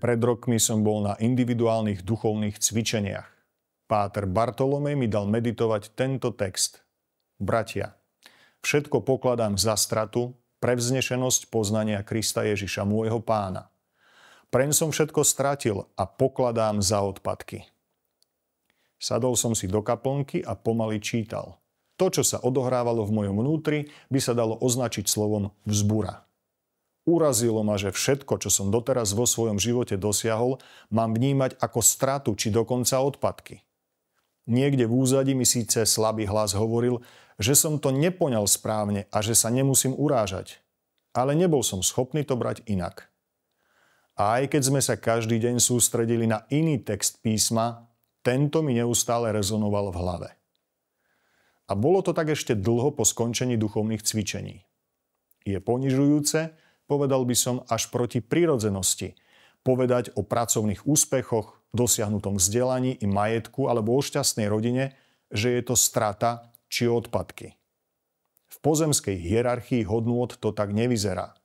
Pred rokmi som bol na individuálnych duchovných cvičeniach. Páter Bartolomej mi dal meditovať tento text. Bratia, všetko pokladám za stratu pre vznešenosť poznania Krista Ježiša, môjho Pána. Preň som všetko stratil a pokladám za odpadky. Sadol som si do kaplnky a pomaly čítal. To, čo sa odohrávalo v mojom vnútri, by sa dalo označiť slovom vzbura. Urazilo ma, že všetko, čo som doteraz vo svojom živote dosiahol, mám vnímať ako stratu či dokonca odpadky. Niekde v úzadí mi síce slabý hlas hovoril, že som to nepoňal správne a že sa nemusím urážať. Ale nebol som schopný to brať inak. A aj keď sme sa každý deň sústredili na iný text písma, tento mi neustále rezonoval v hlave. A bolo to tak ešte dlho po skončení duchovných cvičení. Je ponižujúce, povedal by som, až proti prirodzenosti, povedať o pracovných úspechoch, dosiahnutom vzdelaní i majetku alebo o šťastnej rodine, že je to strata či odpadky. V pozemskej hierarchii hodnôt to tak nevyzerá.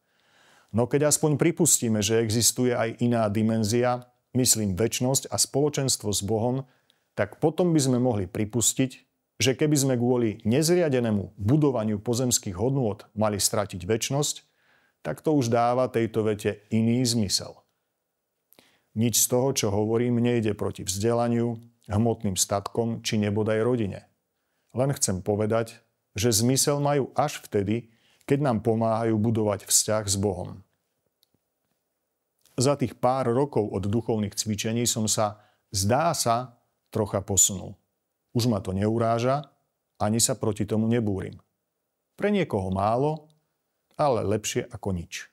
No keď aspoň pripustíme, že existuje aj iná dimenzia, myslím večnosť a spoločenstvo s Bohom, tak potom by sme mohli pripustiť, že keby sme kvôli nezriadenému budovaniu pozemských hodnôt mali stratiť večnosť, tak to už dáva tejto vete iný zmysel. Nič z toho, čo hovorím, nejde proti vzdelaniu, hmotným statkom či nebodaj rodine. Len chcem povedať, že zmysel majú až vtedy, keď nám pomáhajú budovať vzťah s Bohom. Za tých pár rokov od duchovných cvičení som sa, zdá sa, trocha posunul. Už ma to neuráža, ani sa proti tomu nebúrim. Pre niekoho málo, ale lepšie ako nič.